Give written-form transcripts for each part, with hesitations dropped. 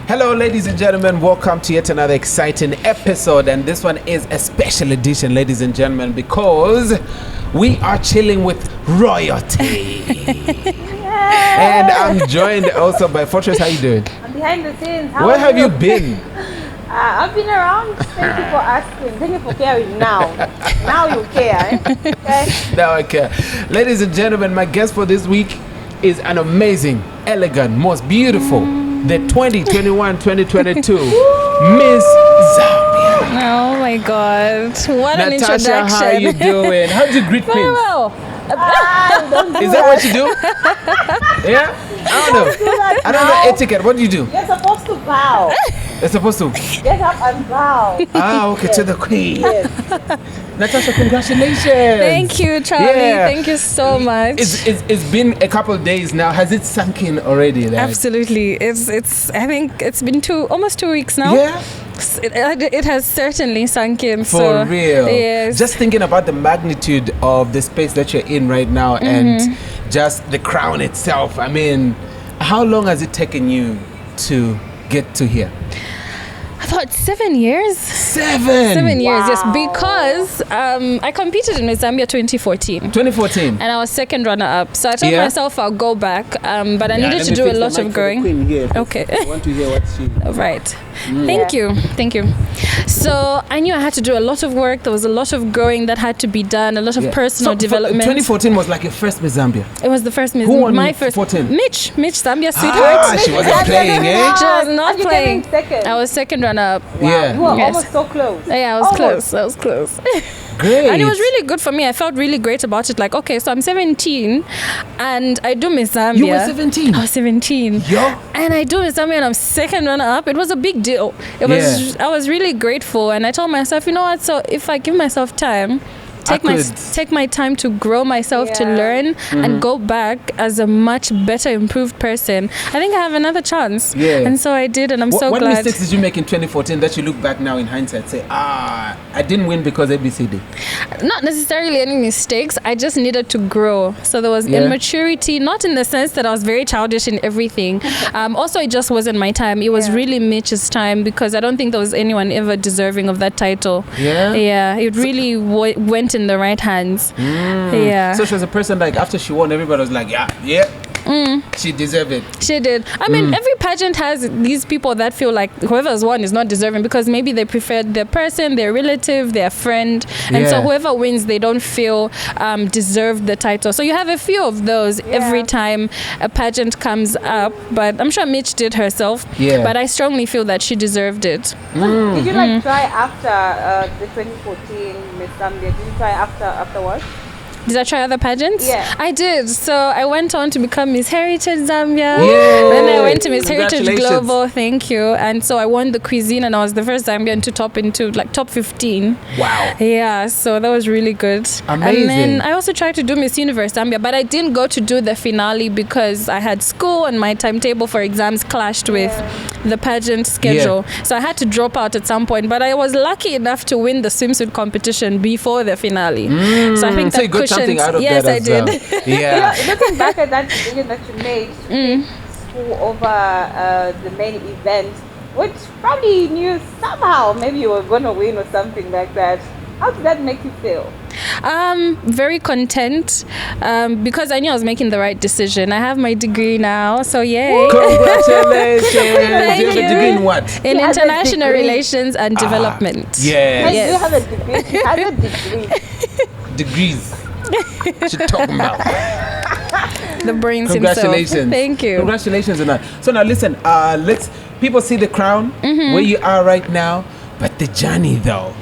Hello, ladies and gentlemen. Welcome to yet another exciting episode. And this one is a special edition, ladies and gentlemen, because we are chilling with royalty. And I'm joined also by Fortress. How you doing? I'm behind the scenes. Where have you been? I've been around. Thank you for asking. Thank you for caring now. Now you care. Okay? Now I care. Ladies and gentlemen, my guest for this week is an amazing, elegant, most beautiful, the 2021-2022 Miss Zambia. Oh my God. What an Natasha, introduction. how you doing? How do you greet Very queens? well. Is that what you do? Yeah? I don't know. I don't know etiquette. What do you do? You're supposed to bow. You're supposed to. Get up and bow. Okay, to the queen. Yes. Natasha, congratulations. Thank you, Charlie. Yeah. Thank you so much. It's been a couple of days now. Has it sunk in already? Like? Absolutely. It's. I think it's been almost 2 weeks now. Yeah. It has certainly sunk in. For real. Yes. Just thinking about the magnitude of the space that you're in right now and just the crown itself. I mean, how long has it taken you to get to here? About 7 years. 7 years, yes. Wow. Because I competed in Miss Zambia 2014. 2014. And I was second runner-up. So I told myself I'll go back. But I needed to do a lot of growing. Okay. I want to hear what she... Right. Thank you. So I knew I had to do a lot of work. There was a lot of growing that had to be done, a lot of personal development. 2014 was like your first Miss Zambia. It was the first Miss. Who won my first. 14? Mitch Zambia, sweetheart. She wasn't playing, eh? She was not And you playing. came in second. I was second runner-up. Yeah. You were Yes. almost so close. Yeah, I was close. Great. And it was really good for me. I felt really great about it. Like, okay, so I'm 17 and I do Miss Zambia. You were 17? I was 17. Yo. And I do Miss Zambia and I'm second runner-up. It was a big deal. I was really grateful. And I told myself, you know what? So if I give myself time, take my time to grow myself, to learn and go back as a much better improved person, I think I have another chance. Yeah. And so I did, and I'm so what glad. What mistakes did you make in 2014 that you look back now in hindsight say, I didn't win because ABCD? Not necessarily any mistakes. I just needed to grow. So there was immaturity, not in the sense that I was very childish in everything. Also, it just wasn't my time. It was really Mitch's time, because I don't think there was anyone ever deserving of that title. Yeah? Yeah, it really went in the right hands. Yeah. So she was a person, like, after she won, everybody was like, she deserved it. She did. I mean, every pageant has these people that feel like whoever's won is not deserving, because maybe they preferred their person, their relative, their friend, and so whoever wins, they don't feel deserved the title. So you have a few of those every time a pageant comes up. But I'm sure Mitch did herself. Yeah. But I strongly feel that she deserved it. Did you try after the 2014 Miss Zambia? Did you try afterwards? Did I try other pageants? Yeah. I did. So I went on to become Miss Heritage Zambia. Yay! Then I went to Miss Heritage Congratulations. Global. Thank you. And so I won the cuisine, and I was the first Zambian to top 15. Wow. Yeah, so that was really good. Amazing. And then I also tried to do Miss Universe Zambia, but I didn't go to do the finale because I had school and my timetable for exams clashed with the pageant schedule. So I had to drop out at some point, but I was lucky enough to win the swimsuit competition before the finale. So I think So that you got something out of yes, that I as did. well. Yeah. Looking back at that decision that you made to pick school over the main event, which probably you knew somehow maybe you were going to win or something like that. How did that make you feel? Very content, because I knew I was making the right decision. I have my degree now, so yay. Congratulations. You have a you. degree in what? In She has a international degree. relations and development. Yes. You have a degree. She has a degree. Degrees. What you talking about? The brains Congratulations. himself. Thank you. Congratulations on that. So now listen, people see the crown, where you are right now, but the journey though.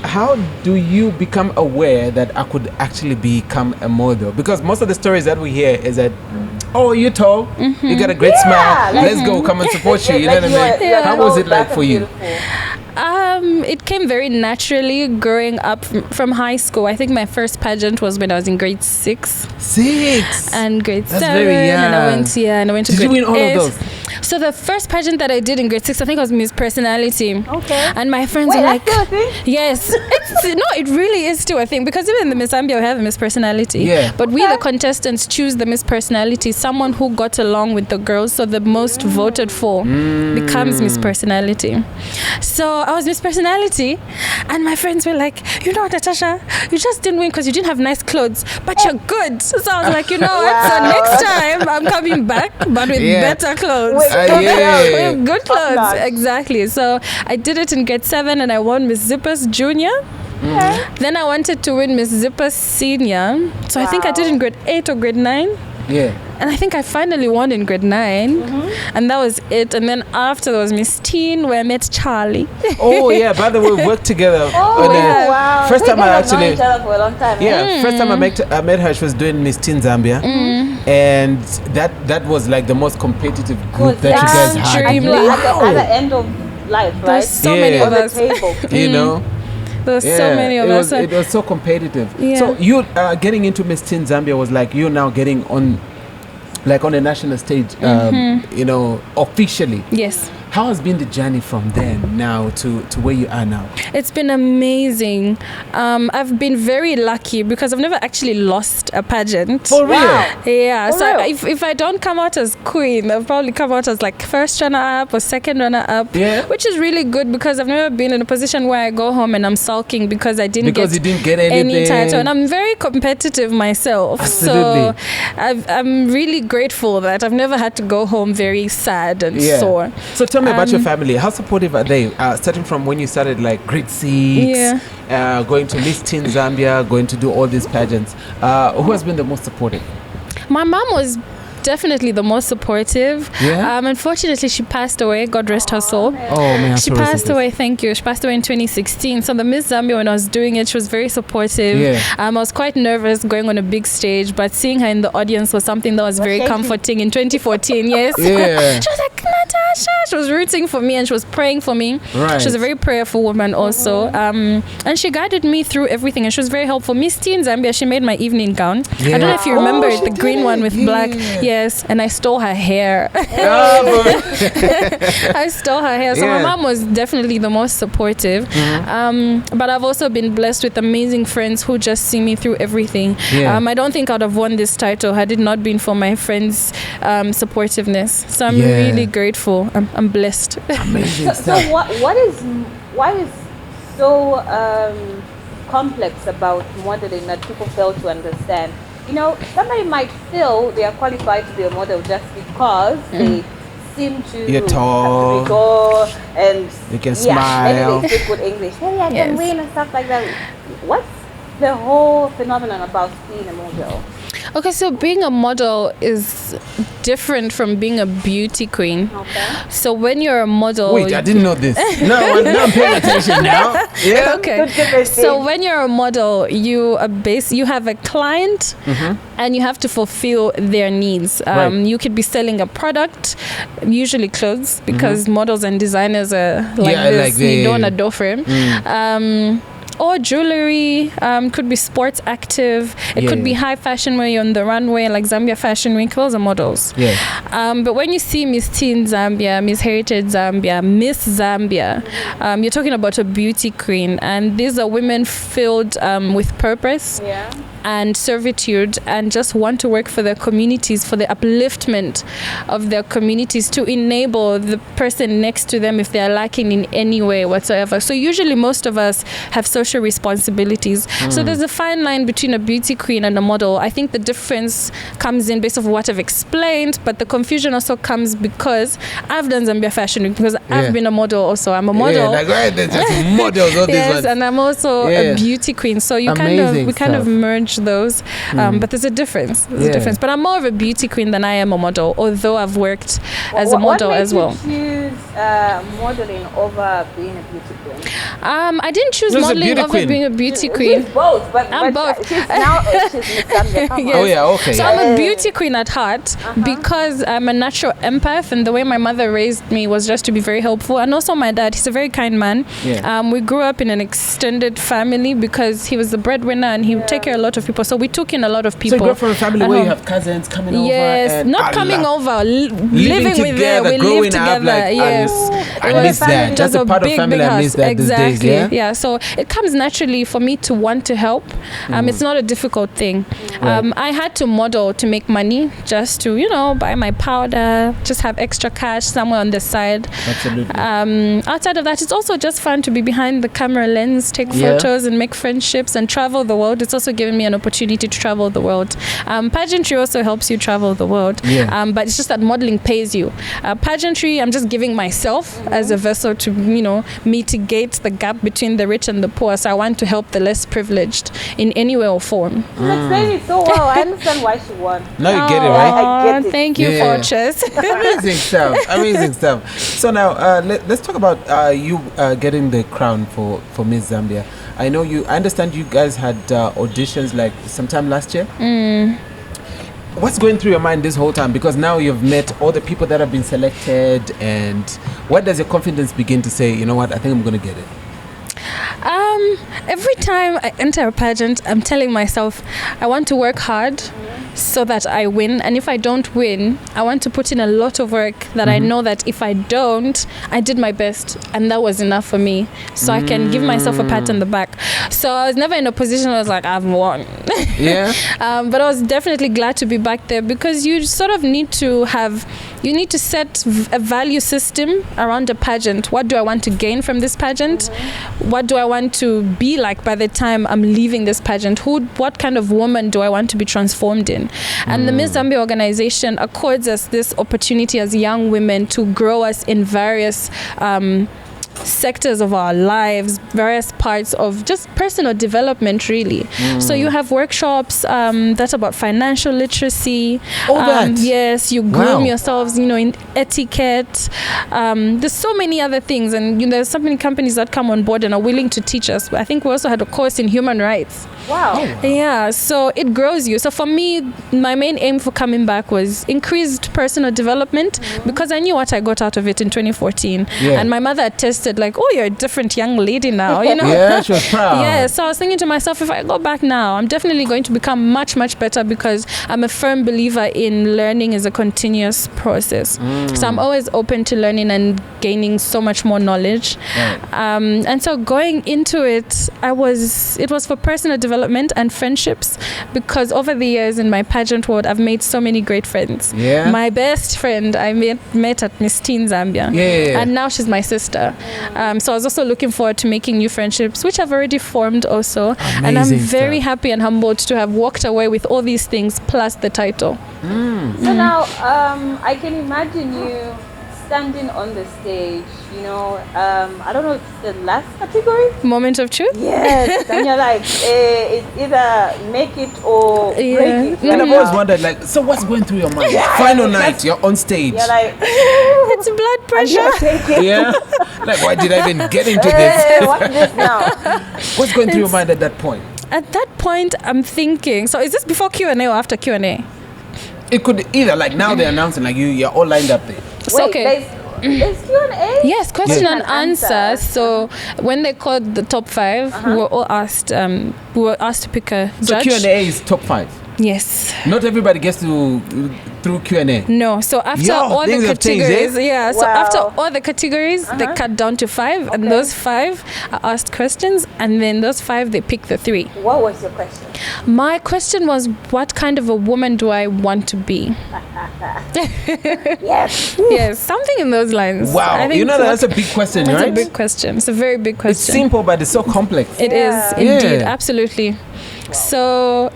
How do you become aware that I could actually become a model? Because most of the stories that we hear is that, oh, you're tall, you got a great smile, let's go, come and support you, you know what I mean? How was it like for you? It came very naturally growing up from high school. I think my first pageant was when I was in grade 6. 6? And grade That's 7. very young. And I went to Did grade you win all 8. of those? So the first pageant that I did in grade 6, I think, was Miss Personality. Okay. And my friends Wait, were like, that's still a thing? yes, it really is still a thing, because even in the Miss Zambia we have a Miss Personality. Yeah. But we, the contestants, choose the Miss Personality, someone who got along with the girls, so the most voted for becomes Miss Personality. So I was Miss Personality, and my friends were like, you know what, Natasha, you just didn't win because you didn't have nice clothes, but you're good. So I was like, you know what, so next time I'm coming back, but with better clothes. With good clothes. Exactly. So I did it in grade 7, and I won Miss Zippers Junior. Then I wanted to win Miss Zippers Senior. So I think I did in grade 8 or grade 9. Yeah. And I think I finally won in grade 9. And that was it. And then after there was Miss Teen, where I met Charlie. Oh yeah, by the way, we worked together. Wow. First time I known actually, each other for a long time. first time I met her, she was doing Miss Teen Zambia, and that was like the most competitive group that you guys had. dream. At the end of life, right? There's so many On of the us. table. You know. There's so many of us. It was so competitive. Yeah. So you getting into Miss Teen Zambia was like you now getting on, like on a national stage, you know, officially. Yes. How has been the journey from then now to where you are now? It's been amazing. I've been very lucky because I've never actually lost a pageant. For real? Yeah. For So real? if I don't come out as queen, I'll probably come out as like first runner-up or second runner-up. Yeah. Which is really good because I've never been in a position where I go home and I'm sulking because I didn't Because you didn't get anything. any title. And I'm very competitive myself. Absolutely. So I'm really grateful that I've never had to go home very sad and sore. So tell me about your family. How supportive are they? Starting from when you started like grade 6, going to Miss Teen Zambia, going to do all these pageants. Who has been the most supportive? My mom was definitely the most supportive. Yeah? Unfortunately, she passed away. God rest her soul. Oh man, She passed away. Thank you. She passed away in 2016. So the Miss Zambia, when I was doing it, she was very supportive. Yeah. I was quite nervous going on a big stage, but seeing her in the audience was something that was very comforting in 2014. Yes. Yeah. She was like, Natasha. She was rooting for me and she was praying for me. Right. She was a very prayerful woman also. And she guided me through everything and she was very helpful. Miss Teen Zambia, she made my evening gown. I don't know if you remember it, the green one with black. Yes, and I stole her hair. I stole her hair. So my mom was definitely the most supportive. But I've also been blessed with amazing friends who just see me through everything. I don't think I'd have won this title had it not been for my friends' supportiveness. So I'm really grateful. I'm blessed. Amazing So stuff. why is so complex about modeling that people fail to understand? You know, somebody might feel they are qualified to be a model just because they seem to You're tall. be tall and You can smile. maybe they speak good English. Maybe I can win and stuff like that. What's the whole phenomenon about being a model? Okay, so being a model is different from being a beauty queen. Okay. So when you're a model... Wait, I didn't know this. No, I'm paying attention now. Yeah. Okay. So when you're a model, you have a client and you have to fulfill their needs. You could be selling a product, usually clothes, because models and designers are like this. You don't a door frame. Or jewelry, could be sports active. It could be high fashion where you're on the runway, like Zambia Fashion Week. Those are models. But when you see Miss Teen Zambia, Miss Heritage Zambia, Miss Zambia, you're talking about a beauty queen. And these are women filled with purpose. And servitude and just want to work for their communities, for the upliftment of their communities, to enable the person next to them if they are lacking in any way whatsoever. So usually most of us have social responsibilities. So there's a fine line between a beauty queen and a model. I think the difference comes in based on what I've explained, but the confusion also comes because I've done Zambia Fashion Week, because I've been a model also. I'm a model. Like there's just models, all these ones. And I'm also a beauty queen. So you kind of merge those, but there's a difference. But I'm more of a beauty queen than I am a model, although I've worked as a model as well. What made you choose modeling over being a beauty queen? I didn't choose Who's a modeling beauty over queen? being a beauty She's queen. both, but I'm both. She's now she's Miss Zambia. Come Yes. Oh yeah, okay. So I'm a beauty queen at heart because I'm a natural empath, and the way my mother raised me was just to be very helpful. And also my dad, he's a very kind man. Yeah. We grew up in an extended family because he was the breadwinner and he would take care of a lot of people. So we took in a lot of So people. you grew up from a family at where you home. have cousins coming over. Yes, and not coming over, living with them. together, We growing lived up, together. like, Yes, I It was miss that. it That's was a part of big, family big I miss house. that Exactly. these days. Yeah. So it comes naturally for me to want to help. It's not a difficult thing. Right. I had to model to make money, just to buy my powder, just have extra cash somewhere on the side. Absolutely. Outside of that, it's also just fun to be behind the camera lens, take photos and make friendships and travel the world. It's also given me an opportunity to travel the world. Pageantry also helps you travel the world. Yeah. But it's just that modeling pays you. Pageantry, I'm just giving myself as a vessel to mitigate the gap between the rich and the poor. So I want to help the less privileged in any way or form. She's explaining it so well. I understand why she won. Now you get it, right? I get it. Thank you, Yeah. Fortress. Amazing stuff. Amazing stuff. So now let's talk about you getting the crown for Miss Zambia. I understand you guys had auditions like sometime last year. What's going through your mind this whole time? Because now you've met all the people that have been selected, and what does your confidence begin to say, you know what, I think I'm going to get it? Every time I enter a pageant, I'm telling myself I want to work hard so that I win. And if I don't win, I want to put in a lot of work that I know that if I don't, I did my best and that was enough for me. So I can give myself a pat on the back. So I was never in a position where I was like, I've won. Yeah. But I was definitely glad to be back there because you sort of need to set a value system around a pageant. What do I want to gain from this pageant? What do I want to be like by the time I'm leaving this pageant? What kind of woman do I want to be transformed in? And the Miss Zambia organization accords us this opportunity as young women to grow us in various sectors of our lives, various parts of just personal development, really. So you have workshops that's about financial literacy. That? Yes, you groom yourselves, in etiquette. There's so many other things, and there's so many companies that come on board and are willing to teach us. I think we also had a course in human rights. Wow. Yeah, so it grows you. So for me, my main aim for coming back was increased personal development because I knew what I got out of it in 2014. Yeah. And my mother attested like, oh, you're a different young lady now, Yeah, she was proud. Yeah, so I was thinking to myself, if I go back now, I'm definitely going to become much, much better because I'm a firm believer in learning is a continuous process. So I'm always open to learning and gaining so much more knowledge. Right. And so going into it, it was for personal development and friendships because over the years in my pageant world, I've made so many great friends. Yeah. My best friend I met at Miss Zambia. Yeah. And now she's my sister. So I was also looking forward to making new friendships, which I've already formed also. Amazing and I'm very stuff. happy and humbled to have walked away with all these things plus the title. So now, I can imagine you standing on the stage, I don't know if it's the last category. Moment of truth? Yes, and you're like, it's either make it or break it. And right I've always now. wondered, like, so what's going through your mind? Final night, you're on stage. You're like, It's blood I'm pressure. gonna take it. Yeah. Like, why did I even get into Hey, this? what's this now? What's going through your mind at that point? At that point, I'm thinking, so is this before Q&A or after Q&A? It could either, like, now they're announcing, like, you're all lined up there. So, okay. There's Q&A? Yes, question Yeah. and answer. So when they called the top 5, we were all asked. We were asked to pick a So judge. Q&A is top 5. Yes. Not everybody gets to through Q&A. No. So after Yo, all the things have changed, categories, eh? yeah. So Wow. after all the categories, they cut down to 5, and those 5 are asked questions, and then those 5 they pick the 3. What was your question? My question was, what kind of a woman do I want to be? Yes. Yes, something in those lines. Wow. I think That's a big question, It's right? a big question. It's a very big It's question. simple, but it's so complex. It is Yeah. indeed, Yeah. absolutely. So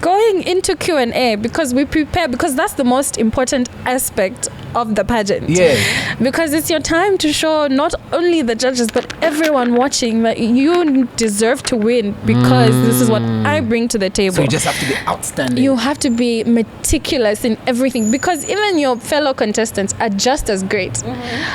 going into Q&A, because we prepare, because that's the most important aspect of the pageant. Yeah. Because it's your time to show not only the judges but everyone watching that you deserve to win because this is what I bring to the table. So you just have to be outstanding. You have to be meticulous in everything because even your fellow contestants are just as great.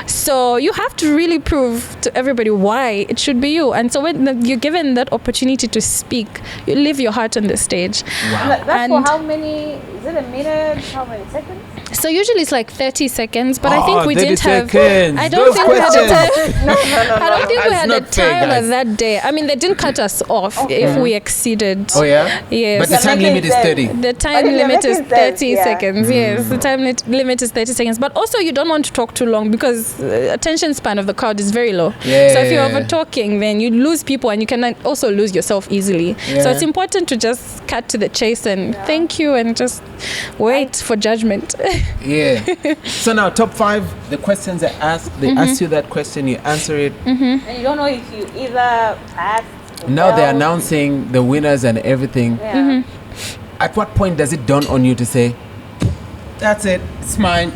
So you have to really prove to everybody why it should be you. And so when you're given that opportunity to speak, you leave your heart on the stage. That's for how many? Is it a minute? How many seconds? So usually it's like 30 seconds, but I think we 30 didn't have. seconds. I don't Those think we had a questions. time. No. I don't think we That's had a not fair, timer guys. that day. I mean, they didn't cut us off if we exceeded. Oh yeah. Yes. But the time limit is 30. The time But if you're limit is making sense, 30 yeah. seconds. Yes, the time limit is 30 seconds. But also, you don't want to talk too long because attention span of the crowd is very low. Yeah. So if you're over talking, then you lose people and you can also lose yourself easily. Yeah. So it's important to just cut to the chase and thank you and just wait for judgment. Yeah. So now, top 5, the questions they ask, they ask you that question, you answer it. And you don't know if you either passed. or Now they're failed. announcing the winners and everything. Yeah. At what point does it dawn on you to say, that's it, it's mine?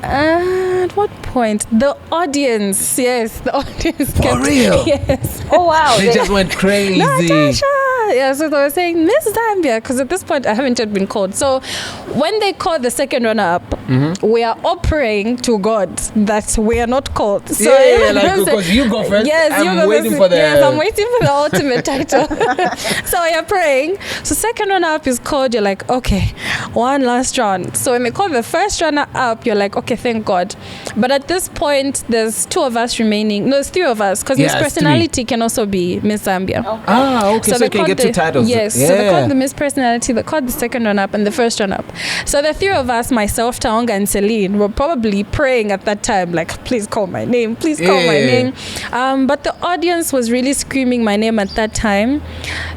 At what point? The audience, yes, the audience. For real? Yes. Oh wow. They just went crazy. Natasha! Yeah, so they were saying Miss Zambia because at this point I haven't yet been called. So when they called the second runner-up, we are all praying to God that we are not called. So Yeah, like, because you go first. Yes, I'm you go waiting first. for the. Yes, I'm waiting for the ultimate title. So you're praying. So second runner-up is called. You're like, okay, one last round. So when they call the first runner-up, you're like, okay, thank God. But at this point, there's 2 of us remaining. No, there's 3 of us because Yeah, Miss it's 3. Personality can also be Miss Zambia. Okay. Ah, okay, so they you can called get 2 titles. Yes, Yeah. so they called the Miss Personality, they called the second run-up and the first run-up. So the 3 of us, myself, Taonga and Celine, were probably praying at that time, like, please call my name, please call my Yeah. name. But the audience was really screaming my name at that time.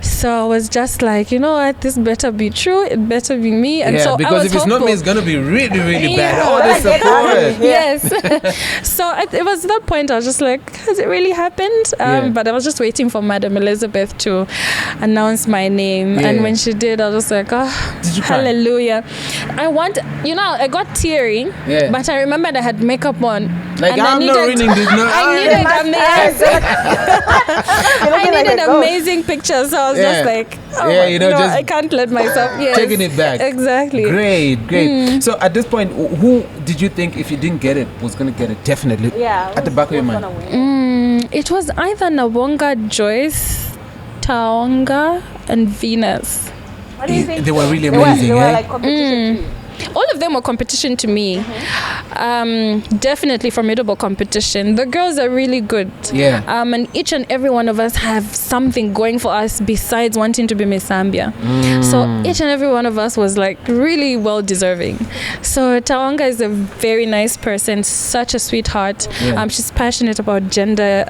So I was just like, you know what, this better be true, it better be me. And Yeah, so I because was if it's not me, hopeful. it's going to be really, really bad. Yeah. All this support. Yes. So it was that point I was just like, has it really happened? Yeah. But I was just waiting for Madam Elizabeth to announce my name. Yeah. And when she did, I was just like, oh, Did you cry? hallelujah. I got teary, Yeah. but I remembered I had makeup on. Like, and I'm not winning this. No, I needed amazing pictures. So I was just like, oh, Yeah, you know, just I can't let myself. Yes, taking it back. Exactly. Great. So at this point, who did you think, if you didn't get it, was going to get it? Definitely. Yeah. At the back of your mind. It was either Nawonga, Joyce, Taonga, and Venus. What do you think? They were really They were- amazing, They were eh? like competition too. All of them were competition to me. Definitely formidable competition. The girls are really good. Yeah. And each and every one of us have something going for us besides wanting to be Miss Zambia. So each and every one of us was like really well deserving. So Tawanga is a very nice person, such a sweetheart. Yeah. She's passionate about gender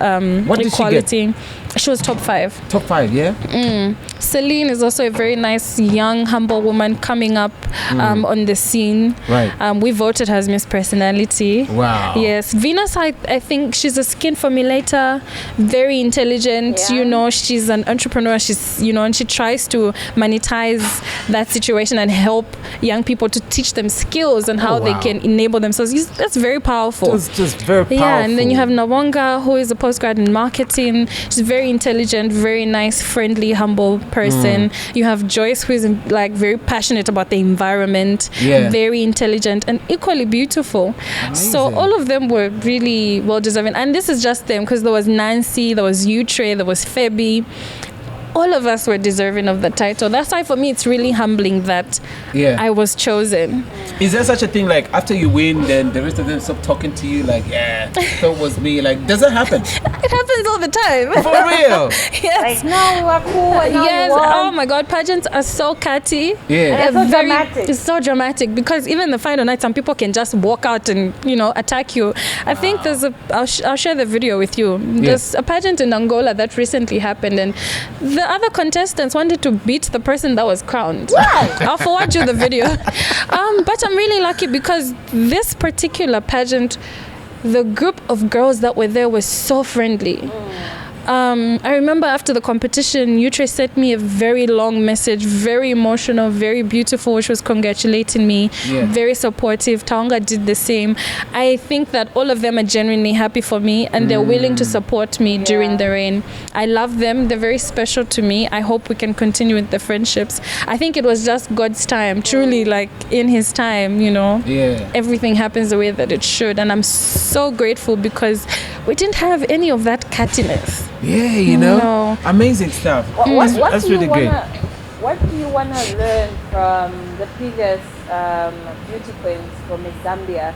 What did she get? equality. She was top 5. Top 5, yeah? Celine is also a very nice, young, humble woman coming up on the scene. Right. We voted her as Miss Personality. Wow. Yes. Venus, I think she's a skin formulator, very intelligent. Yeah. You know, she's an entrepreneur. She's, and she tries to monetize that situation and help young people to teach them skills and how they wow. can enable themselves. That's very powerful. It's just very powerful. Yeah, and then you have Nawonga, who is a postgrad in marketing. She's very intelligent, very nice, friendly, humble person. You have Joyce, who is like very passionate about the environment, Yeah. very intelligent and equally beautiful. So Amazing. all of them were really well deserving. And this is just them, because there was Nancy, there was Utre, there was Feby. All of us were deserving of the title. That's why for me it's really humbling that Yeah. I was chosen. Is there such a thing like after you win, then the rest of them stop talking to you? Like, yeah, that was me. Like, does that happen? It happens all the time. For real? Yes. Like, no, you are cool. And now Yes. you won. Oh my God, pageants are so catty. Yeah. And it's so dramatic. It's so dramatic because even the final night, some people can just walk out and attack you. I think there's I'll share the video with you. There's a pageant in Angola that recently happened, and the other contestants wanted to beat the person that was crowned. I'll forward you the video. But I'm really lucky because this particular pageant, the group of girls that were there was so friendly. I remember after the competition, Utre sent me a very long message, very emotional, very beautiful, which was congratulating me, very supportive. Taonga did the same. I think that all of them are genuinely happy for me, and they're willing to support me during the reign. I love them. They're very special to me. I hope we can continue with the friendships. I think it was just God's time, truly, like in his time, you know. Everything happens the way that it should, and I'm so grateful because we didn't have any of that cattiness. You know, amazing stuff. That's really great. What do you want to learn from the previous beauty queens from Miss Zambia?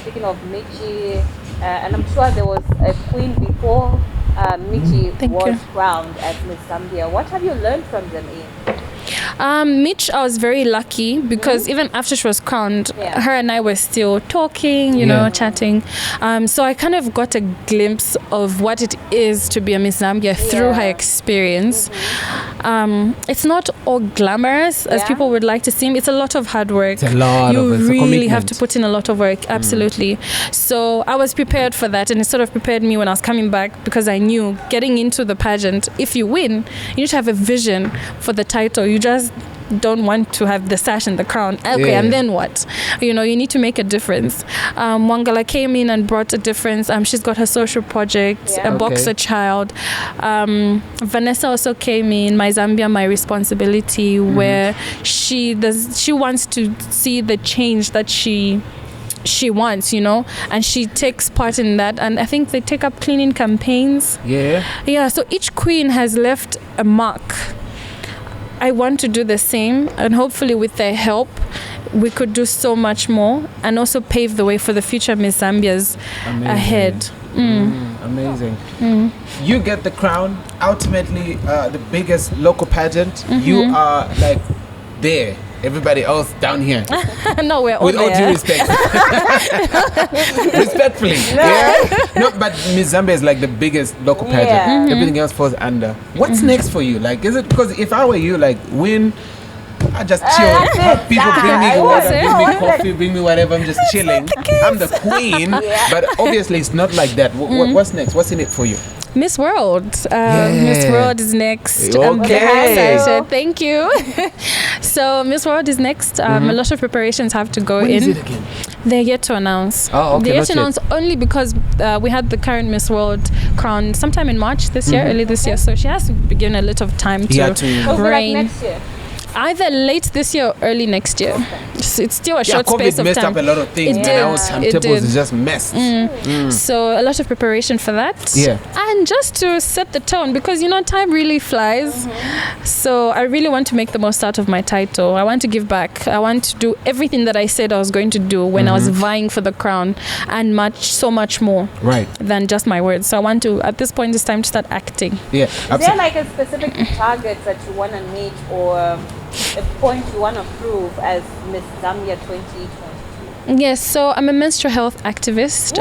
Speaking of Michi, and I'm sure there was a queen before Michi was crowned as Miss Zambia. What have you learned from them, Ian? Mitch, I was very lucky because even after she was crowned, her and I were still talking, you know, chatting. So I kind of got a glimpse of what it is to be a Miss Zambia through her experience. It's not all glamorous as people would like to seem. It's a lot of hard work. It's a lot you of really have to put in a lot of work, absolutely. So I was prepared for that, and it sort of prepared me when I was coming back because I knew getting into the pageant, if you win, you need to have a vision for the title. You just don't want to have the sash and the crown. Okay, and then what? You know, you need to make a difference. Wangala came in and brought a difference. She's got her social project, a boxer child. Vanessa also came in, My Zambia, My Responsibility, where she wants to see the change that she wants, you know, and she takes part in that, and I think they take up cleaning campaigns. So each queen has left a mark. I want to do the same, and hopefully with their help we could do so much more and also pave the way for the future Miss Zambias ahead. Amazing. You get the crown, ultimately the biggest local pageant. You are like there, everybody else down here. No, we're all with all there. due respect. Respectfully. No, but Miss Zambia is like the biggest local pageant. Everything else falls under. What's next for you? Like, is it because if I were you, like, win, I just chill. Have people bring me water, bring me coffee, bring me whatever. I'm just chilling. I'm the queen. But obviously it's not like that. What's next? What's in it for you? Miss World. Miss World is next. I'm Okay. very excited. Thank you. So Miss World is next. A lot of preparations have to go When in. is it again? They're yet to announce. Oh, okay. They're yet to not announce only because we had the current Miss World crowned sometime in March this year, early this year. So she has to be given a little of time to Like reign. next year. Either late this year or early next year. It's still a short COVID space of messed time. up a lot of things. It Now did. timetables is just messed. So a lot of preparation for that. And just to set the tone, because you know time really flies. So I really want to make the most out of my title. I want to give back. I want to do everything that I said I was going to do when I was vying for the crown, and so much more than just my words. So I want to, at this point, it's time to start acting. Is there like a specific target that you want to meet, or a point you want to prove as Miss Zambia 2022? Yes, so I'm a menstrual health activist.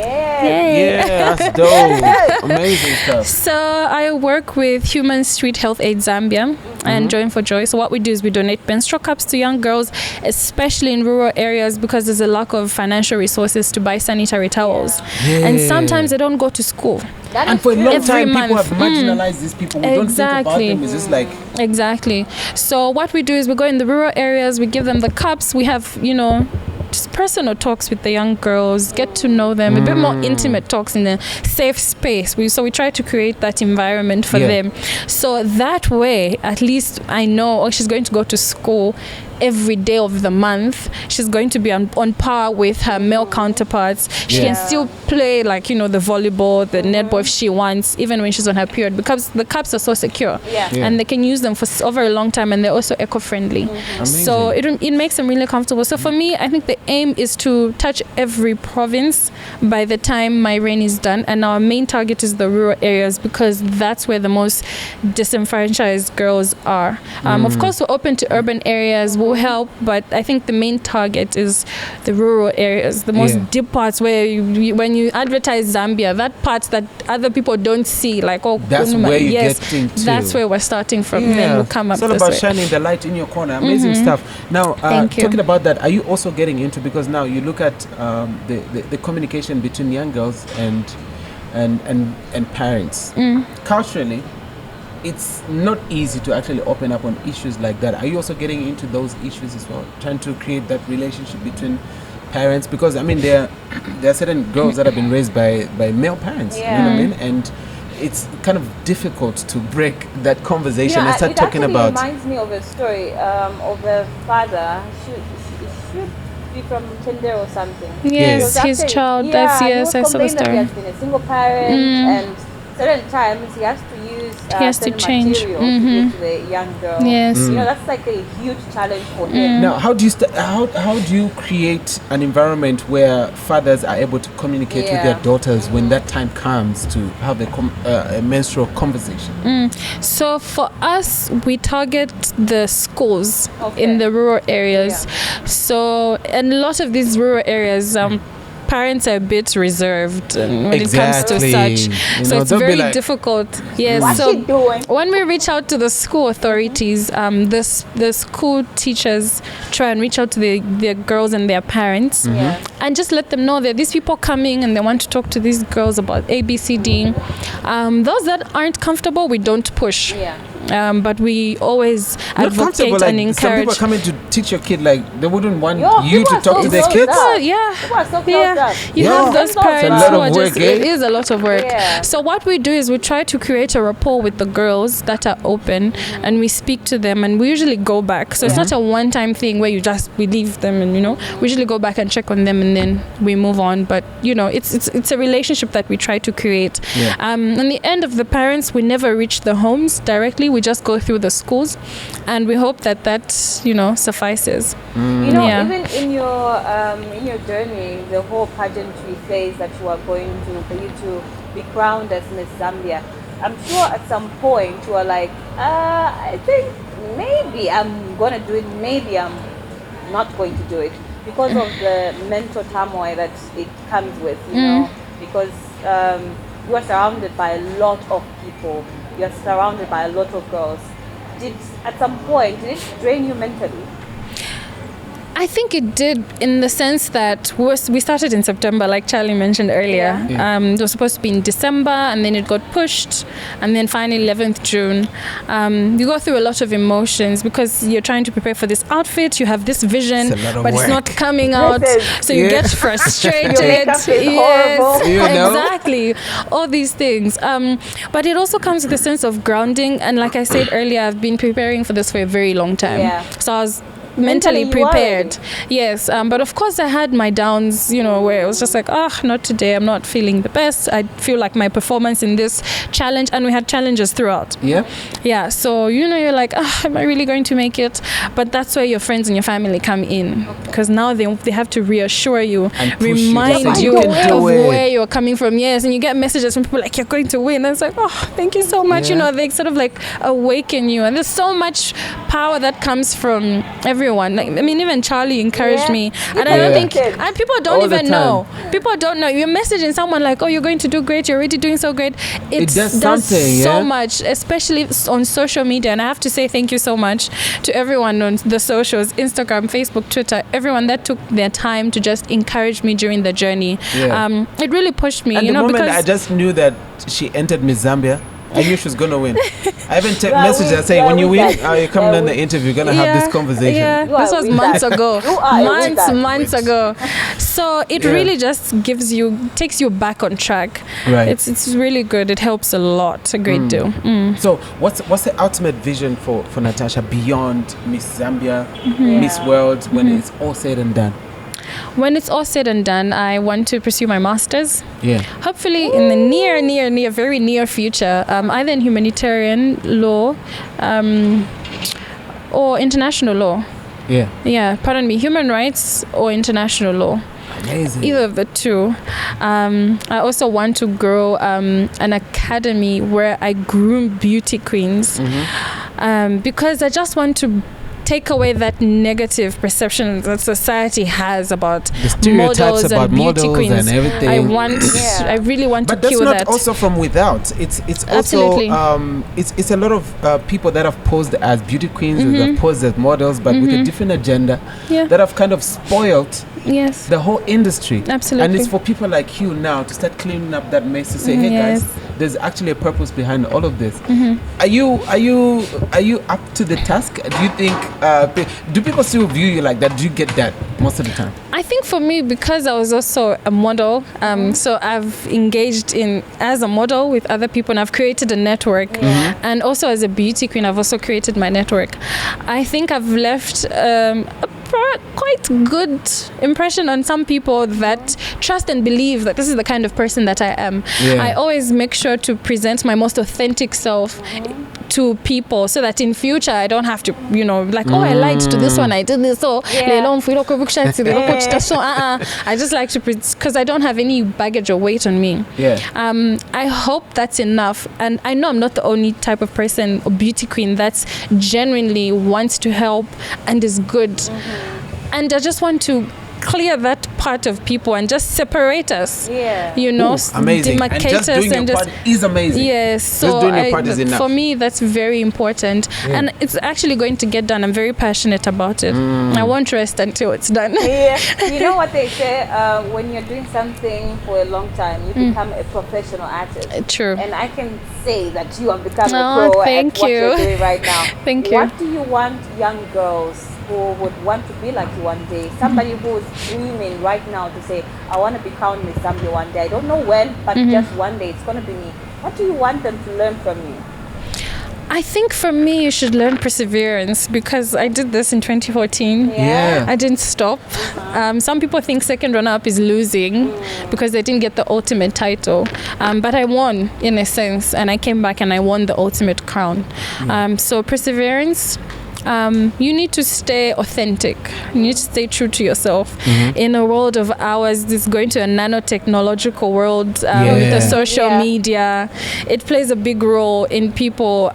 That's dope. Amazing stuff. So I work with Human Street Health Aid Zambia and Join for Joy. So what we do is we donate menstrual cups to young girls, especially in rural areas, because there's a lack of financial resources to buy sanitary towels. And sometimes they don't go to school. And for a long time, month. people have marginalized these people. We don't think about them. It's just like... Exactly. So what we do is we go in the rural areas, we give them the cups, we have, you know, just personal talks with the young girls, get to know them, a bit more intimate talks in a safe space. So we try to create that environment for them. So that way, at least I know, she's going to go to school every day of the month. She's going to be on par with her male counterparts. She can still play, like, you know, the volleyball, the netball if she wants, even when she's on her period, because the cups are so secure and they can use them for over a long time, and they're also eco-friendly. So it makes them really comfortable. So for me, I think the aim is to touch every province by the time my reign is done, and our main target is the rural areas, because that's where the most disenfranchised girls are. Of course, we're open to urban areas, we'll help, but I think the main target is the rural areas, the most deep parts where when you advertise Zambia, that part that other people don't see, like, that's where you get into. That's where we're starting from. Then we'll come up. It's all about shining the light in your corner. Amazing stuff. Now, talking about that, are you also getting into, because now you look at the communication between young girls and and parents. Culturally, it's not easy to actually open up on issues like that. Are you also getting into those issues as well, trying to create that relationship between parents? Because I mean, there are certain girls that have been raised by male parents, you know what I mean, and it's kind of difficult to break that conversation and start talking about. It reminds me of a story of a father. Should be from Titandala or something. Yes, his child. That's yes, I saw the story. He has been a single parent, and certain times he has to use certain change material to give to the young girl. Yes, you know, that's like a huge challenge for him. Now, how do you how do you create an environment where fathers are able to communicate with their daughters when that time comes to have a menstrual conversation? So for us, we target the schools in the rural areas. So and a lot of these rural areas, parents are a bit reserved when it comes to such. So it's very difficult. Yes. So when we reach out to the school authorities, the school teachers try and reach out to their girls and their parents and just let them know that these people are coming and they want to talk to these girls about A, B, C, D. Those that aren't comfortable, we don't push. But we always advocate and encourage. Some people are coming to teach your kid, like they wouldn't want you to talk to their kids. You have those parents who are just, it is a lot of work. So what we do is we try to create a rapport with the girls that are open, and we speak to them, and we usually go back. So it's not a one-time thing where we leave them, and we usually go back and check on them, and then we move on. But it's a relationship that we try to create. In the end of the parents, we never reach the homes directly. We just go through the schools, and we hope that suffices. Even in your journey, the whole pageantry phase that you are going to, for you to be crowned as Miss Zambia, I'm sure at some point you are like, I think maybe I'm gonna do it, maybe I'm not going to do it, because of the mental turmoil that it comes with, because you are surrounded by a lot of people. You're surrounded by a lot of girls. At some point, did it drain you mentally? I think it did, in the sense that we started in September, like Charlie mentioned earlier. It was supposed to be in December, and then it got pushed, and then finally 11th June. You go through a lot of emotions because you're trying to prepare for this outfit. You have this vision, but it's not coming out, so you get frustrated. Exactly, all these things. But it also comes with a sense of grounding, and like I said earlier, I've been preparing for this for a very long time. So I was mentally prepared. Yes, but of course I had my downs, where it was just like, not today, I'm not feeling the best. I feel like my performance in this challenge, and we had challenges throughout. So you're like, am I really going to make it? But that's where your friends and your family come in, because now they have to reassure you and remind you of where you're coming from. Yes, and you get messages from people like, you're going to win, and it's like, thank you so much. They sort of like awaken you, and there's so much power that comes from everyone. Even Charlie encouraged me, and I don't think, and people don't even know. People don't know. You're messaging someone like, you're going to do great, you're already doing so great. It does so much, especially on social media. And I have to say thank you so much to everyone on the socials, Instagram, Facebook, Twitter, everyone that took their time to just encourage me during the journey. It really pushed me. And the moment I just knew that she entered Miss Zambia, I knew she was going to win. I even messaged her saying, when you win, you're coming on the interview, you're going to have this conversation. This was months ago. months ago. So it really just takes you back on track. Right. It's really good. It helps a lot, a great deal. So what's the ultimate vision for Natasha beyond Miss Zambia, Miss World, when it's all said and done? When it's all said and done, I want to pursue my master's. Hopefully in the very near future, either in humanitarian law or international law. Pardon me, human rights or international law. Amazing. Either of the two. I also want to grow an academy where I groom beauty queens, because I just want to take away that negative perception that society has about The stereotypes models about and beauty models queens. and everything. I really want But to that's kill not that. also from without. It's also Absolutely. it's a lot of people that have posed as beauty queens, that have posed as models, but with a different agenda, Yeah. that have kind of spoiled Yes. the whole industry. Absolutely. And it's for people like you now to start cleaning up that mess, to say, hey Yes. guys, there's actually a purpose behind all of this. Are you up to the task? Do you think do people still view you like that? Do you get that most of the time? I think for me, because I was also a model, so I've engaged in as a model with other people, and I've created a network. And also as a beauty queen, I've also created my network. I think I've left a quite good impression on some people that trust and believe that this is the kind of person that I am. Yeah. I always make sure to present my most authentic self to people, so that in future I don't have to, like, oh, I lied to this one, I did this, so I just like to, because I don't have any baggage or weight on me. I hope that's enough, and I know I'm not the only type of person or beauty queen that's genuinely wants to help and is good. And I just want to clear that part of people and just separate us. Amazing. Demarcate And just us doing and your part is amazing. Yes, Just so doing your part is enough. for me that's very important, and it's actually going to get done. I'm very passionate about it. I won't rest until it's done. You know what they say, when you're doing something for a long time, you become a professional artist. True. And I can say that you have become Oh, a pro thank at what you. you're doing right now. Thank you. What do you want young girls who would want to be like you one day? Somebody who is dreaming right now to say, I want to become Miss Zambia one day. I don't know when, but just one day it's going to be me. What do you want them to learn from you? I think for me, you should learn perseverance, because I did this in 2014. Yeah. I didn't stop. Some people think second runner-up is losing because they didn't get the ultimate title. But I won, in a sense, and I came back and I won the ultimate crown. So perseverance. You need to stay authentic. You need to stay true to yourself. In a world of ours, this is going to a nanotechnological world with the social media. It plays a big role in people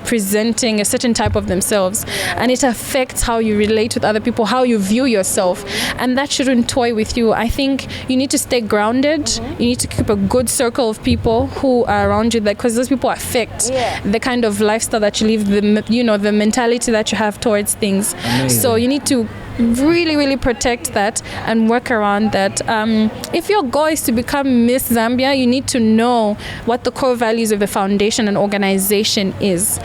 presenting a certain type of themselves, and it affects how you relate with other people, how you view yourself, and that shouldn't toy with you. I think you need to stay grounded. You need to keep a good circle of people who are around you, because those people affect the kind of lifestyle that you live, the mentality that you have towards things. Amazing. So you need to really, really protect that and work around that. If your goal is to become Miss Zambia, you need to know what the core values of the foundation and organization is,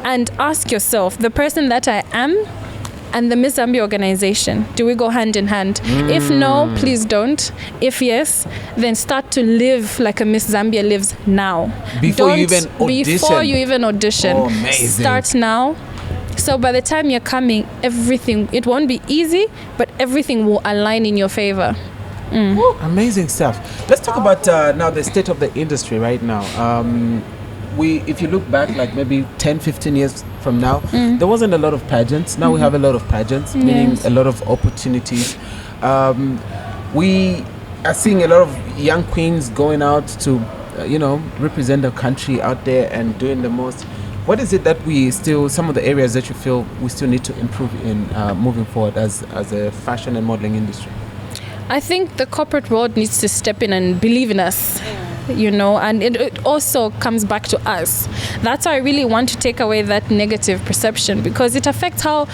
and ask yourself, the person that I am and the Miss Zambia organization, do we go hand in hand? If no, please don't. If yes, then start to live like a Miss Zambia lives now. Before you even audition. Oh, amazing. Start now. So by the time you're coming, everything, it won't be easy, but everything will align in your favor. Amazing stuff. Let's talk about now the state of the industry right now. If you look back, like maybe 10, 15 years from now, there wasn't a lot of pageants. Now we have a lot of pageants, meaning a lot of opportunities. We are seeing a lot of young queens going out to, represent the country out there and doing the most. What is it that some of the areas that you feel we still need to improve in moving forward as a fashion and modeling industry? I think the corporate world needs to step in and believe in us. And it also comes back to us. That's why I really want to take away that negative perception, because it affects how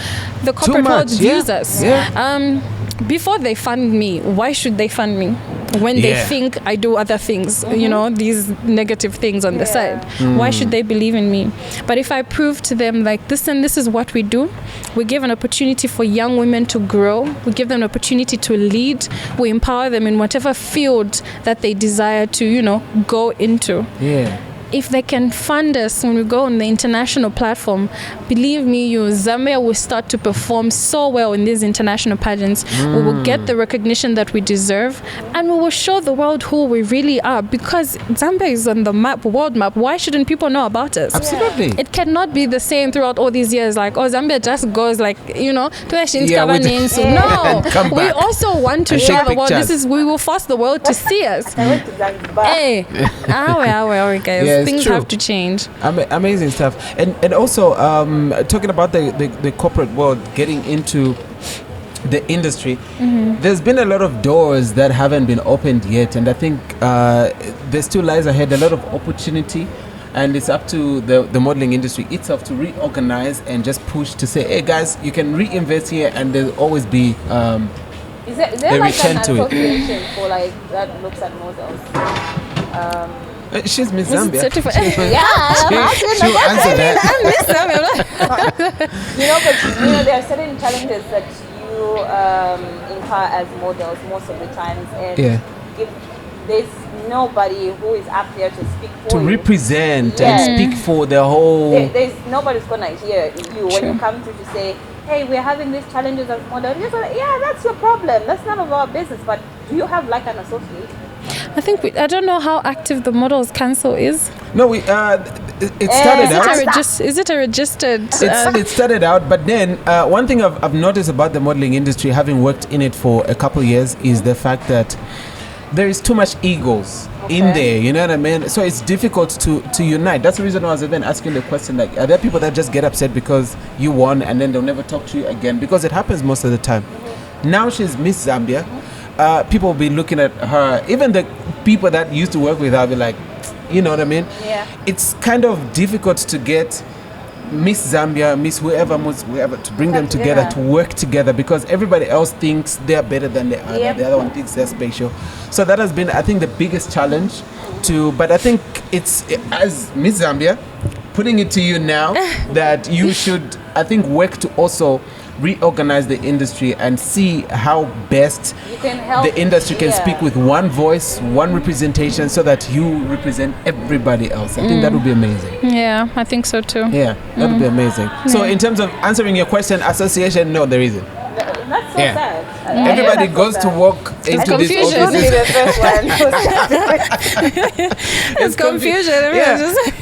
the corporate world views us. Before they fund me, why should they fund me when they think I do other things, these negative things on the side? Why should they believe in me? But if I prove to them like this and this is what we do, we give an opportunity for young women to grow, we give them an opportunity to lead, we empower them in whatever field that they desire to, go into. If they can fund us when we go on the international platform, believe me, Zambia will start to perform so well in these international pageants. We will get the recognition that we deserve, and we will show the world who we really are, because Zambia is on the world map. Why shouldn't people know about us? Absolutely. It cannot be the same throughout all these years, like, Zambia just goes like, No, we also want to show the world. We will force the world to see us. I went to Zanzibar. Hey, guys. things true. have to change. Amazing stuff. And also talking about the corporate world getting into the industry, there's been a lot of doors that haven't been opened yet, and I think there still lies ahead a lot of opportunity, and it's up to the modeling industry itself to reorganize and just push to say, hey guys, you can reinvest here, and there'll always be Is there they like return an to it. association for like that looks at models? She's Miss This is Zambia. certified. She'll answer that. You know, but you know, there are certain challenges that you incur as models most of the times, and if there's nobody who is up there to speak for To you, represent Yeah. and speak for the whole. there's nobody's gonna hear you when you come to say, hey, we're having these challenges as models. You're like, yeah, that's your problem. That's none of our business. But do you have like an association? I think I don't know how active the Models Council is. No, it started out. Is it a registered? It started out, but then one thing I've noticed about the modeling industry, having worked in it for a couple of years, is the fact that there is too much egos in there. You know what I mean? So it's difficult to unite. That's the reason why I was even asking the question, like, are there people that just get upset because you won and then they'll never talk to you again? Because it happens most of the time. Now she's Miss Zambia. People will be looking at her. Even the people that used to work with her will be like, you know what I mean? Yeah. It's kind of difficult to get Miss Zambia, Miss whoever, to bring them together, to work together, because everybody else thinks they're better than the other. Yep. The other one thinks they're special. So that has been, I think, the biggest challenge but I think it's, as Miss Zambia, putting it to you now that you should, I think, work to also reorganize the industry and see how best You can help the industry can speak with one voice, one representation, so that you represent everybody else. I think that would be amazing. Yeah, I think so too. Yeah, that would be amazing. So in terms of answering your question, association, no, there isn't. That's so sad. Everybody goes to walk into this confusion. Should be office. the first one. It's confusion.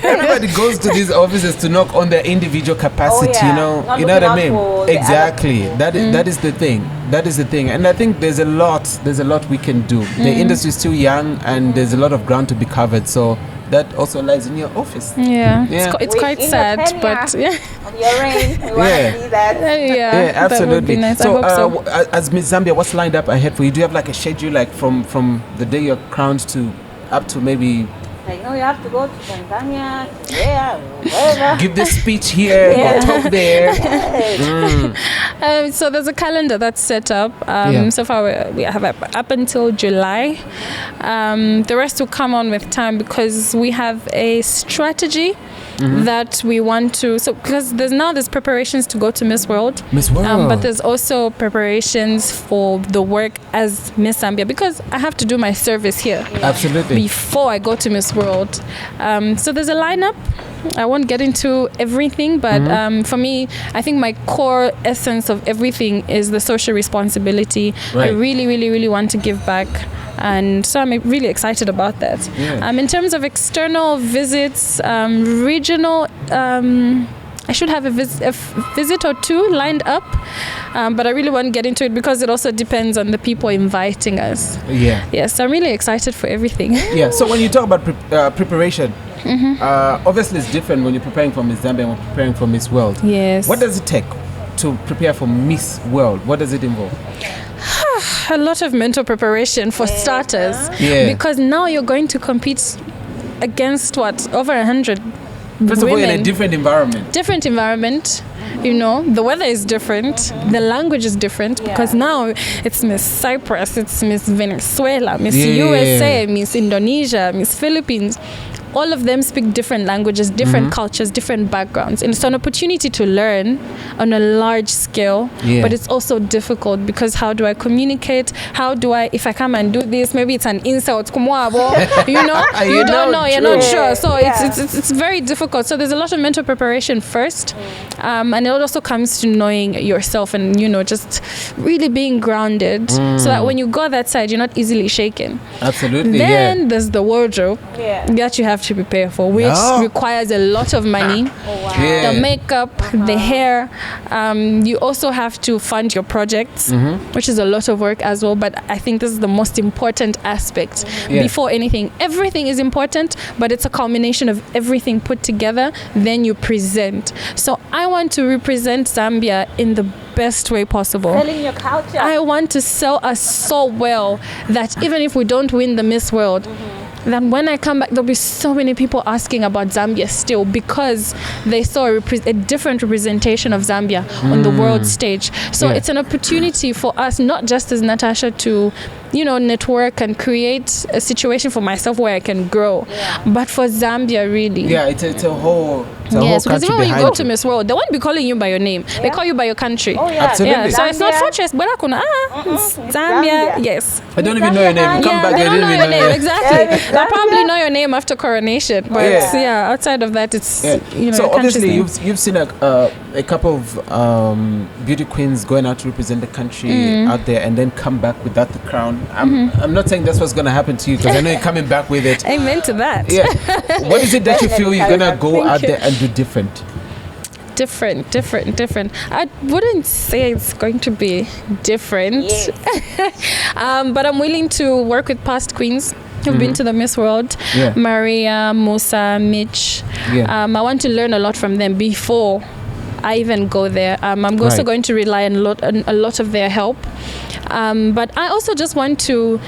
Everybody goes to these offices to knock on their individual capacity, yeah. you know. Not You know what I looking mean? out for the Exactly. That is the thing. That is the thing. And I think there's a lot we can do. The industry is still young and there's a lot of ground to be covered. So that also lies in your office. Yeah, Yeah. it's We- quite in the sad, tenure but yeah, of your reign, we want Yeah. to see that. yeah, Yeah, that would absolutely. be nice. So, I hope so. as Miss Zambia, what's lined up ahead for you? Do you have like a schedule, like from the day you're crowned to up to maybe Like, no, you have to go to Tanzania, whatever. give this speech here, Yeah. go talk there? So there's a calendar that's set up. Yeah. So far we have up until July. The rest will come on with time because we have a strategy that we want to. So because there's preparations to go to Miss World. Miss World. But there's also preparations for the work as Miss Zambia because I have to do my service here Absolutely. before I go to Miss World. So there's a lineup. I won't get into everything, but for me, I think my core essence of everything is the social responsibility. Right. I really, really, really want to give back. And so I'm really excited about that. Yeah. In terms of external visits, regional, I should have a visit or two lined up, but I really won't get into it because it also depends on the people inviting us. Yeah. Yes, I'm really excited for everything. Yeah. So when you talk about preparation, obviously it's different when you're preparing for Miss Zambia and when preparing for Miss World. Yes. What does it take to prepare for Miss World? What does it involve? A lot of mental preparation for starters. Yeah. Because now you're going to compete against over 100 First of all, in a women. different environment. Different environment, the weather is different, the language is different because now it's Miss Cyprus, it's Miss Venezuela, Miss USA, Miss Indonesia, Miss Philippines. All of them speak different languages, different cultures, different backgrounds. And it's an opportunity to learn on a large scale, but it's also difficult because how do I communicate? How do I, if I come and do this, maybe it's an insult, you don't know, you're not sure. So it's very difficult. So there's a lot of mental preparation first. And it also comes to knowing yourself and, just really being grounded so that when you go that side, you're not easily shaken. Absolutely. Then there's the wardrobe Yeah. that you have to prepare for, which requires a lot of money. Oh, wow. Yeah. The makeup, the hair. You also have to fund your projects, which is a lot of work as well. But I think this is the most important aspect before anything. Everything is important, but it's a culmination of everything put together. Then you present. So I want to represent Zambia in the best way possible. Selling your culture. I want to sell us so well that even if we don't win the Miss World, then when I come back, there'll be so many people asking about Zambia still, because they saw a different representation of Zambia on the world stage. So it's an opportunity for us, not just as Natasha, to network and create a situation for myself where I can grow, but for Zambia, really. Yeah, it's a whole. Yes, because even when you go to me. Miss World, they won't be calling you by your name. They call you by your country. Oh, yeah. Absolutely. Yeah, so it's not Zambia. Fortress, but it's Zambia. Zambia. Yes. I don't even know your name. You come back, they I don't know didn't your even name. know. Exactly. They'll probably know your name after coronation, but Yeah. outside of that, it's Yeah. your So country's obviously name. you've seen a couple of beauty queens going out to represent the country out there and then come back without the crown. I'm not saying that's what's going to happen to you, because I know you're coming back with it. Amen to that. Yeah. What is it that you feel you're going to go Thank out you. there and do different? Different. I wouldn't say it's going to be different, but I'm willing to work with past queens who've been to the Miss World. Yeah. Maria, Musa, Mitch. Yeah. I want to learn a lot from them before I even go there. I'm also Right. going to rely on a lot of their help. But I also just want to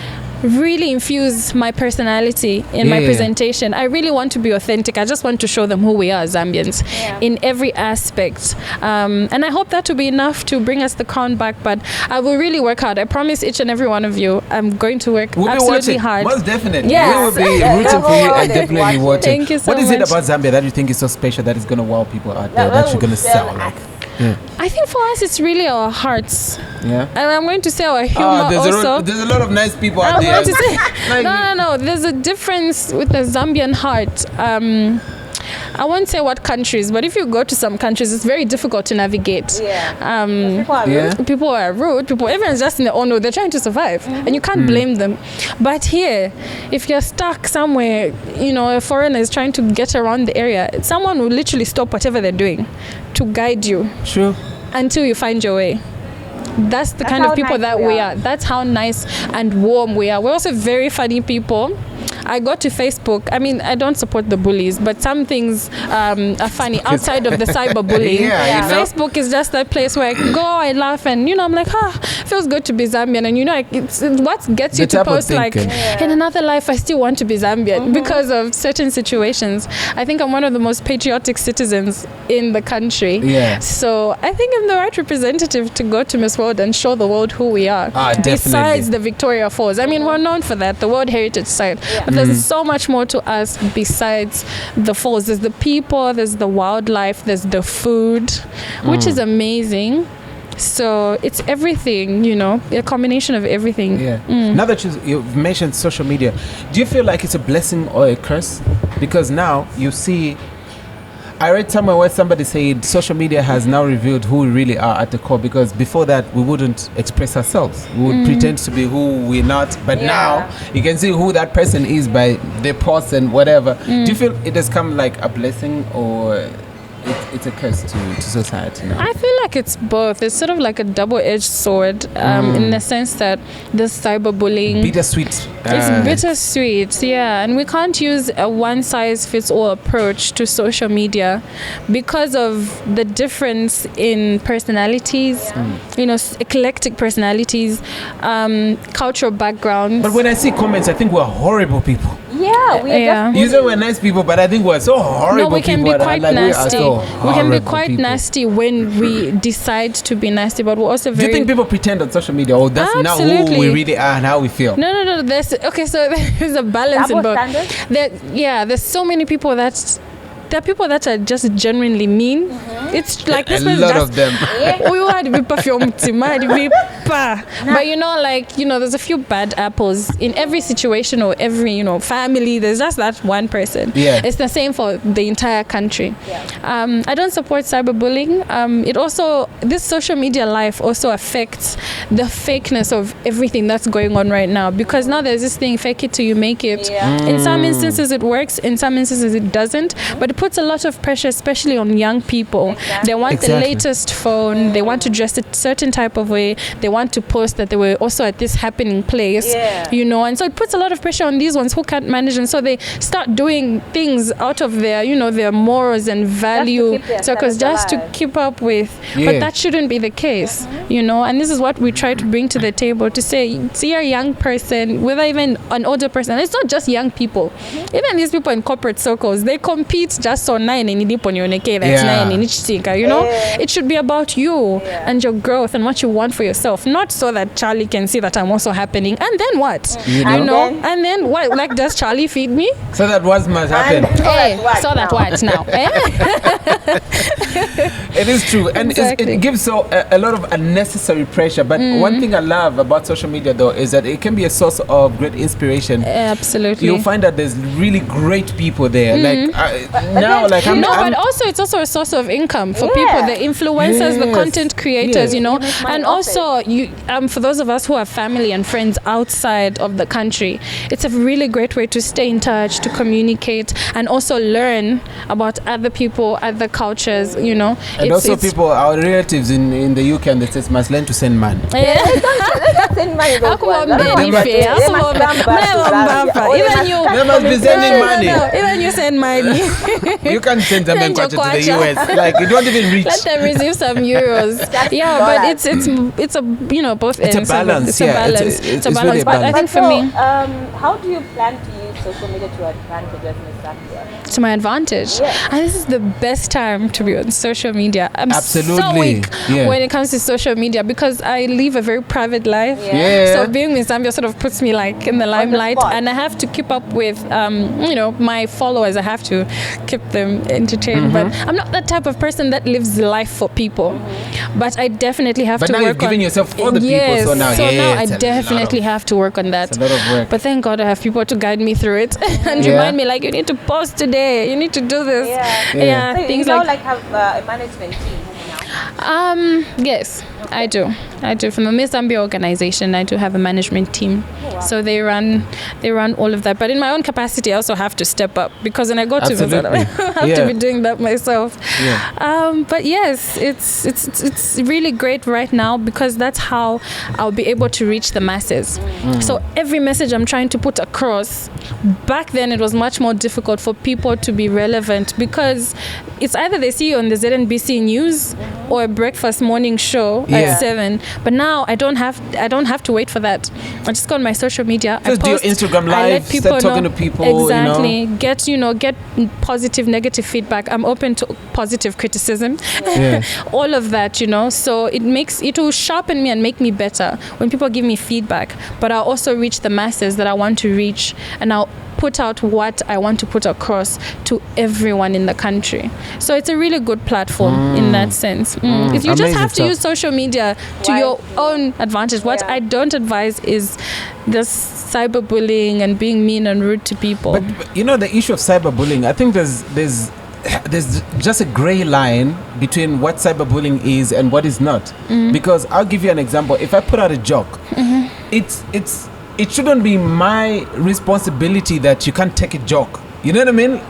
really infuse my personality in my presentation. I really want to be authentic. I just want to show them who we are, Zambians, in every aspect. And I hope that will be enough to bring us the crown back. But I will really work hard. I promise each and every one of you, I'm going to work We'll absolutely be watching. hard. Most definitely. Yes. We will be rooting for you and definitely watching. Thank you so What is it much. about Zambia that you think is so special that is going to wow people out there, that you're going to sell? Like, I think for us, it's really our hearts. yeah. And I'm going to say our humor also. There's a lot of nice people out I'm there. going to say, Like- no. There's a difference with the Zambian heart. I won't say what countries, but if you go to some countries, it's very difficult to navigate. People are rude. People are rude. Everyone's just in their own way. They're trying to survive, and you can't blame them. But here, if you're stuck somewhere, a foreigner is trying to get around the area, someone will literally stop whatever they're doing to guide you True. until you find your way. That's the kind how of people nice that we we are. are. That's how nice and warm we are. We're also very funny people. I go to Facebook. I mean, I don't support the bullies, but some things are funny outside of the cyberbullying. Yeah. Facebook is just that place where I can go, I laugh, and I'm like, feels good to be Zambian. And it's what gets you The to type of post like, thinking. in another life, I still want to be Zambian because of certain situations. I think I'm one of the most patriotic citizens in the country. Yeah. So I think I'm the right representative to go to Miss World and show the world who we are. Definitely. Besides the Victoria Falls. I mean, we're known for that, the World Heritage Site. But there's so much more to us besides the falls. There's the people, there's the wildlife, there's the food, which is amazing. So it's everything, a combination of everything. Yeah. Now that you've mentioned social media, do you feel like it's a blessing or a curse? Because now you see, I read somewhere where somebody said social media has now revealed who we really are at the core, because before that we wouldn't express ourselves. We would pretend to be who we're not, but now you can see who that person is by their posts and whatever. Do you feel it has come like a blessing or it's a curse to society now? I feel like it's both. It's sort of like a double-edged sword in the sense that this cyberbullying... Bittersweet. It's bittersweet, yeah. And we can't use a one-size-fits-all approach to social media because of the difference in personalities, eclectic personalities, cultural backgrounds. But when I see comments, I think we're horrible people. Yeah, we are just You say we're nice people, but I think we're so horrible. No, we can be people. quite We are nasty. so We can be horrible quite people. nasty when we decide to be nasty, but we're also Do very... you think people pretend on social media? Oh, that's not who Absolutely. we really are and how we feel. No. So there's a balance double in both. standards. There's so many people that there are people that are just genuinely mean. It's like this a person lot just, of them. but there's a few bad apples in every situation or every family. There's just that one person. Yeah. It's the same for the entire country. Yeah. I don't support cyberbullying. This social media life also affects the fakeness of everything that's going on right now, because now there's this thing, fake it till you make it. In some instances it works, in some instances it doesn't, but it puts a lot of pressure, especially on young people. Exactly. They want the latest phone, they want to dress a certain type of way, they want to post that they were also at this happening place, and so it puts a lot of pressure on these ones who can't manage, and so they start doing things out of their their morals and value circles just to keep up with. But that shouldn't be the case, and this is what we try to bring to the table, to say, see a young person, whether even an older person. It's not just young people, even these people in corporate circles, they compete just on nine in that's nine in each thing, it should be about you and your growth and what you want for yourself, not so that Charlie can see that I'm also happening, and then what, and then what, like, does Charlie feed me? So that what must happen. So that what now? It is true, and it gives a lot of unnecessary pressure. But one thing I love about social media, though, is that it can be a source of great inspiration. Absolutely. You'll find that there's really great people there. But also it's also a source of income for people, the influencers, the content creators, and also for those of us who have family and friends outside of the country, it's a really great way to stay in touch, to communicate, and also learn about other people, other cultures, And also people, our relatives in the UK and the States must learn to send money. Send money. They must be sending money. Even you send money. You can't send them to the US. Like, you don't even reach. Let them receive some euros. But it's a both ends. It's a balance. It's a balance. It's a balance. really a But I balance. think for me, how do you plan to use social media to advantage as Miss Zambia? to my advantage. And this is the best time to be on social media. I'm so weak when it comes to social media because I live a very private life. So being Miss Zambia sort of puts me like in the limelight, and I have to keep up with my followers. I have to keep them entertained. But I'm not that type of person that lives life for people. But I definitely have to work on. But now you're giving yourself for the people. So now I definitely have to work on that. It's a lot of work. But thank God I have people to guide me through it and remind me, like, you need to post today, you need to do this. So things you like have a management team now? Yes, I do. From the Miss Zambia organization, I do have a management team. So they run all of that. But in my own capacity, I also have to step up because when I go to visit, I have to be doing that myself. But yes, it's really great right now because that's how I'll be able to reach the masses. So every message I'm trying to put across, back then it was much more difficult for people to be relevant because it's either they see you on the ZNBC news or a breakfast morning show at 7. But now I don't have to wait for that. I just go on my social media. Just do your Instagram live, I let people start talking to people. Exactly. Get positive, negative feedback. I'm open to positive criticism. All of that, So it will sharpen me and make me better when people give me feedback. But I'll also reach the masses that I want to reach, and I'll put out what I want to put across to everyone in the country. So it's a really good platform in that sense. If you just have to use social media to your own advantage, what I don't advise is this cyberbullying and being mean and rude to people. But the issue of cyberbullying, I think there's just a gray line between what cyberbullying is and what is not. Because I'll give you an example. If I put out a joke, it shouldn't be my responsibility that you can't take a joke. You know what I mean?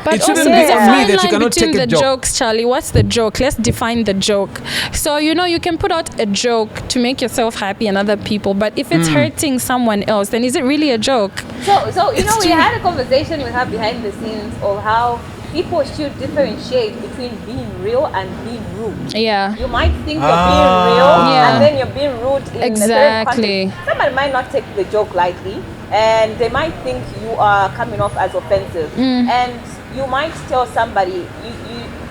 But it shouldn't also be there's on a me fine that you line cannot between take a the joke. jokes, Charlie. What's the joke? Let's define the joke. So you can put out a joke to make yourself happy and other people, but if it's hurting someone else, then is it really a joke? So we had a conversation we have behind the scenes of how people should differentiate between being real and being rude. You might think you're being real and then you're being rude in a certain context. Somebody might not take the joke lightly and they might think you are coming off as offensive. And you might tell somebody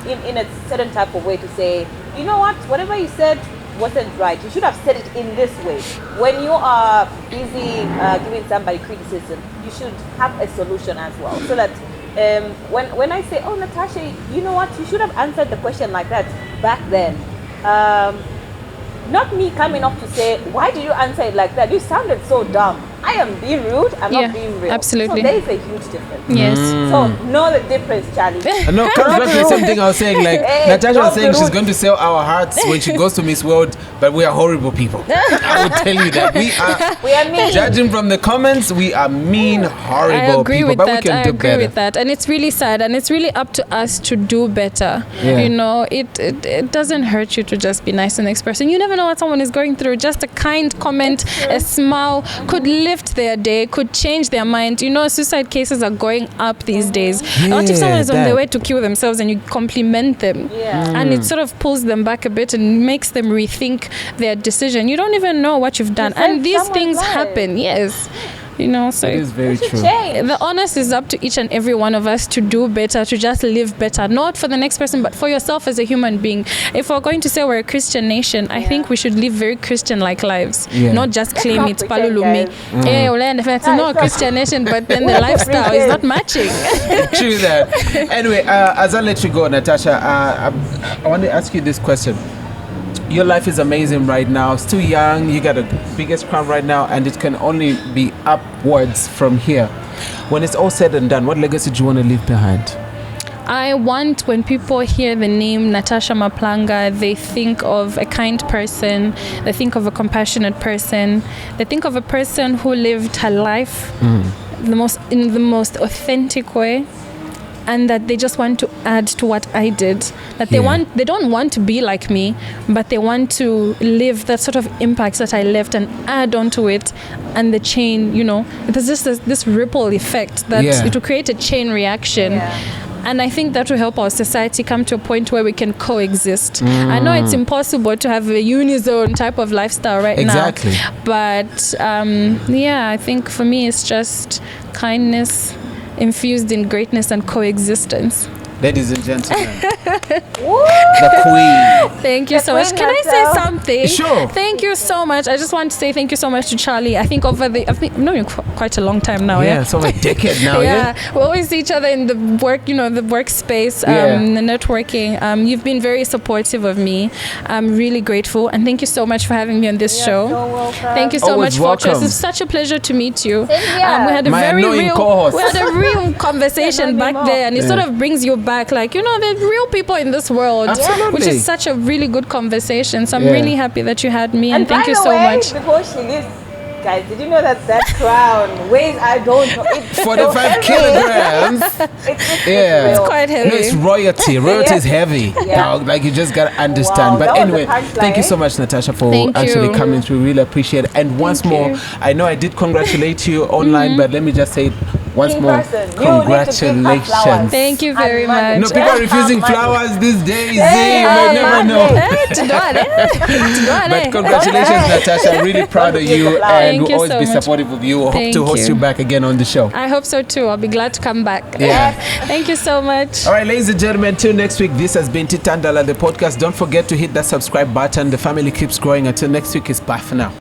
in a certain type of way to say, you know what, whatever you said wasn't right. You should have said it in this way. When you are busy giving somebody criticism, you should have a solution as well, so that when I say, oh, Natasha, you know what, you should have answered the question like that back then. Not me coming up to say, why did you answer it like that? You sounded so dumb. I am being rude. I'm not being real. Absolutely. So there is a huge difference. Yes. So know the difference, Charlie. No, comes back to the same thing I was saying. Like Natasha was saying, she's going to sell our hearts when she goes to Miss World, but we are horrible people. I will tell you that we are mean. Judging from the comments, we are mean, horrible I agree people. with But that. we can I do agree better. with that, and it's really sad, and it's really up to us to do better. Yeah. You know, it doesn't hurt you to just be nice to the next person. You never know what someone is going through. Just a kind comment, a smile could lift their day, could change their mind. You know, suicide cases are going up these days. What if someone is on their way to kill themselves and you compliment them? And it sort of pulls them back a bit and makes them rethink their decision. You don't even know what you've done. And these things happen, yes. You know, so it is very true. the onus is up to each and every one of us to do better, to just live better, not for the next person, but for yourself as a human being. If we're going to say we're a Christian nation, I think we should live very Christian-like lives, not just claim it's Palulumi. It's not a Christian nation, but then the lifestyle is not matching. True that. Anyway, as I let you go, Natasha, I want to ask you this question. Your life is amazing right now. Still young. You got the biggest crown right now, and it can only be upwards from here. When it's all said and done, what legacy do you want to leave behind? I want, when people hear the name Natasha Mapulanga, they think of a kind person, they think of a compassionate person, they think of a person who lived her life in the most authentic way, and that they just want to add to what I did. That they don't want to be like me, but they want to live that sort of impact that I left and add on to it. And the chain, you know, there's just this ripple effect that it will create a chain reaction. And I think that will help our society come to a point where we can coexist. I know it's impossible to have a unizone type of lifestyle right now. But I think for me it's just kindness infused in greatness and coexistence. Ladies and gentlemen, the queen. Thank you so much. Can I say something? Sure. Thank you so much. I just want to say thank you so much to Charlie. I think I've known you quite a long time now. Yeah, it's over a decade now. We always see each other in the work, the workspace, the networking. You've been very supportive of me. I'm really grateful, and thank you so much for having me on this show. So welcome. Thank you so Always much, welcome. Fortress. It's such a pleasure to meet you. Same here. We had a real conversation back more. there, and it sort of brings you back, like, there's real people in this world. Absolutely. Which is such a really good conversation. So I'm really happy that you had me, and thank you by the so way, much. Before she leaves, guys, did you know that crown weighs, I don't know, it's 45 kilograms. It's Quite heavy. No, it's royalty. Royalty is heavy. Dog. Like, you just gotta understand. Wow, but that was anyway, a punchline. thank you so much, Natasha, for Thank actually you. coming through. Really appreciate it. And once more, I know I did congratulate you online, but let me just say it once In more. person. You need to give her flowers. Congratulations. Thank you very much. No, people are refusing flowers these days. You might never know. But congratulations, Natasha. I'm really proud of you, and Thank we'll you always so be much. supportive of you. Hope Thank to host you. you back again on the show. I hope so too. I'll be glad to come back. Yeah. Thank you so much. All right, ladies and gentlemen, till next week. This has been Titandala, the podcast. Don't forget to hit that subscribe button. The family keeps growing. Until next week, it's bye for now.